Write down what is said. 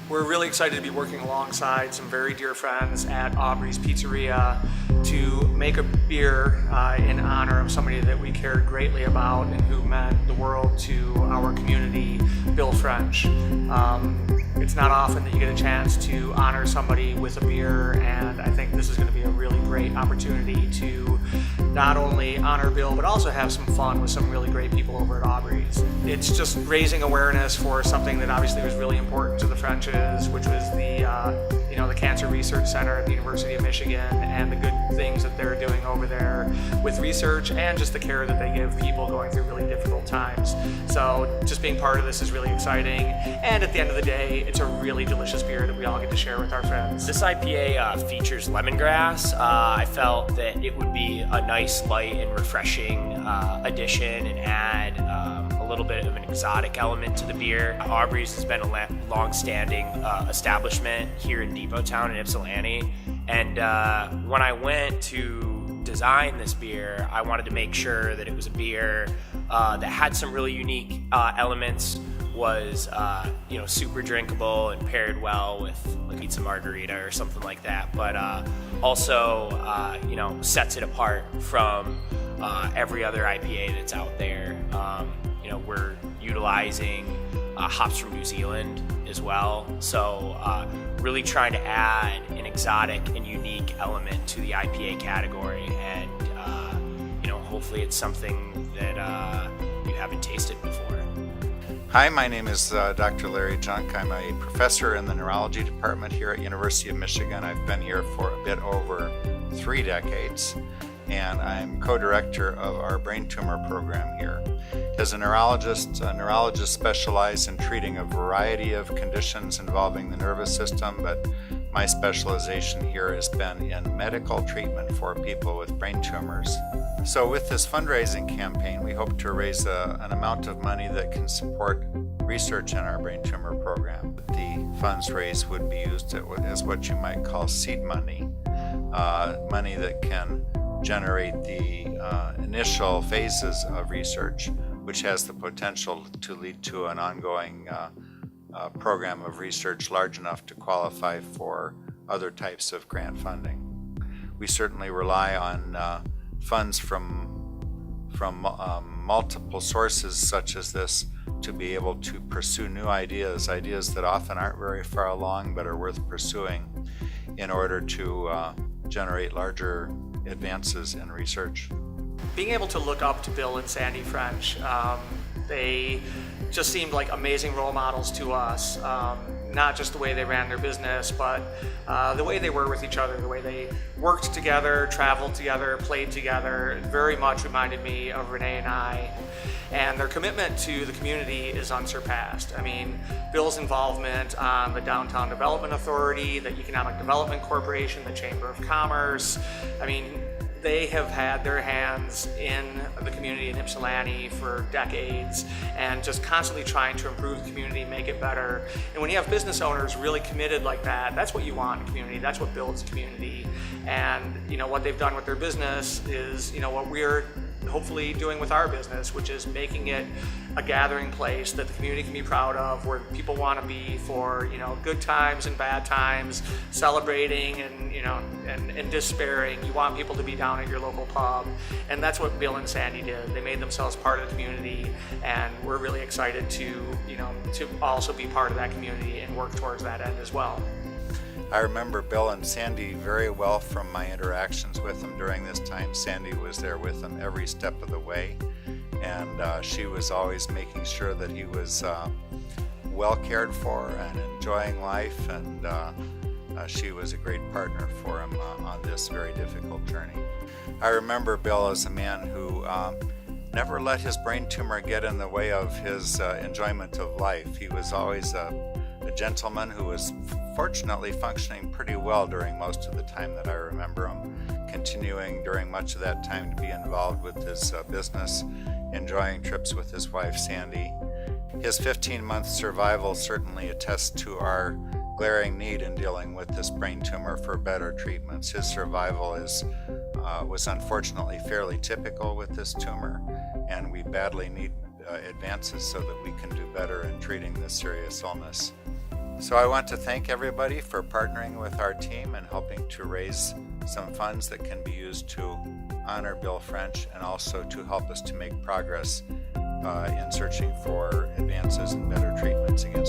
We're really excited to be working alongside some very dear friends at Aubree's Pizzeria to make a beer in honor of somebody that we cared greatly about and who meant the world to our community, Bill French. It's not often that you get a chance to honor somebody with a beer, and I think this is going to be a really great opportunity to not only honor Bill, but also have some fun with some really great people over at Aubree's. It's just raising awareness for something that obviously was really important to the Frenches, which was the Cancer Research Center at the University of Michigan, and the good things that they're doing over there with research and just the care that they give people going through really difficult times. So just being part of this is really exciting, and at the end of the day, it's a really delicious beer that we all get to share with our friends. This IPA features lemongrass. I felt that it would be a nice, light, and refreshing addition and add a little bit of an exotic element to the beer. Aubree's has been a long-standing establishment here in Depottown in Ypsilanti, and when I went to design this beer, I wanted to make sure that it was a beer that had some really unique elements, was super drinkable and paired well with a pizza margarita or something like that, but also sets it apart from every other IPA that's out there. We're utilizing hops from New Zealand as well, so really trying to add an exotic and unique element to the IPA category, and hopefully it's something that you haven't tasted before. Hi, my name is Dr. Larry Junck. I'm a professor in the neurology department here at University of Michigan. I've been here for a bit over 3 decades, and I'm co-director of our brain tumor program here. As a neurologist specialize in treating a variety of conditions involving the nervous system, but my specialization here has been in medical treatment for people with brain tumors. So with this fundraising campaign, we hope to raise an amount of money that can support research in our brain tumor program. The funds raised would be used as what you might call seed money, money that can generate the initial phases of research, which has the potential to lead to an ongoing program of research large enough to qualify for other types of grant funding. We certainly rely on funds from multiple sources such as this to be able to pursue new ideas that often aren't very far along but are worth pursuing in order to generate larger advances in research. Being able to look up to Bill and Sandy French, they just seemed like amazing role models to us. Not just the way they ran their business, but the way they were with each other, the way they worked together, traveled together, played together. It very much reminded me of Renee and I. And their commitment to the community is unsurpassed. I mean, Bill's involvement on the Downtown Development Authority, the Economic Development Corporation, the Chamber of Commerce. I mean, they have had their hands in the community in Ypsilanti for decades and just constantly trying to improve the community, make it better. And when you have business owners really committed like that, that's what you want in a community. That's what builds a community. And what they've done with their business is what we're hopefully doing with our business, which is making it a gathering place that the community can be proud of, where people want to be for good times and bad times, celebrating and despairing. You want people to be down at your local pub, and that's what Bill and Sandy did. They made themselves part of the community, and we're really excited to also be part of that community and work towards that end as well. I remember Bill and Sandy very well from my interactions with them during this time. Sandy was there with them every step of the way, and she was always making sure that he was well cared for and enjoying life, and she was a great partner for him on this very difficult journey. I remember Bill as a man who never let his brain tumor get in the way of his enjoyment of life. He was always a gentleman who was fortunately functioning pretty well during most of the time that I remember him, continuing during much of that time to be involved with his business, enjoying trips with his wife Sandy. His 15-month survival certainly attests to our glaring need in dealing with this brain tumor for better treatments. His survival was unfortunately fairly typical with this tumor, and we badly need advances so that we can do better in treating this serious illness. So I want to thank everybody for partnering with our team and helping to raise some funds that can be used to honor Bill French and also to help us to make progress in searching for advances and better treatments against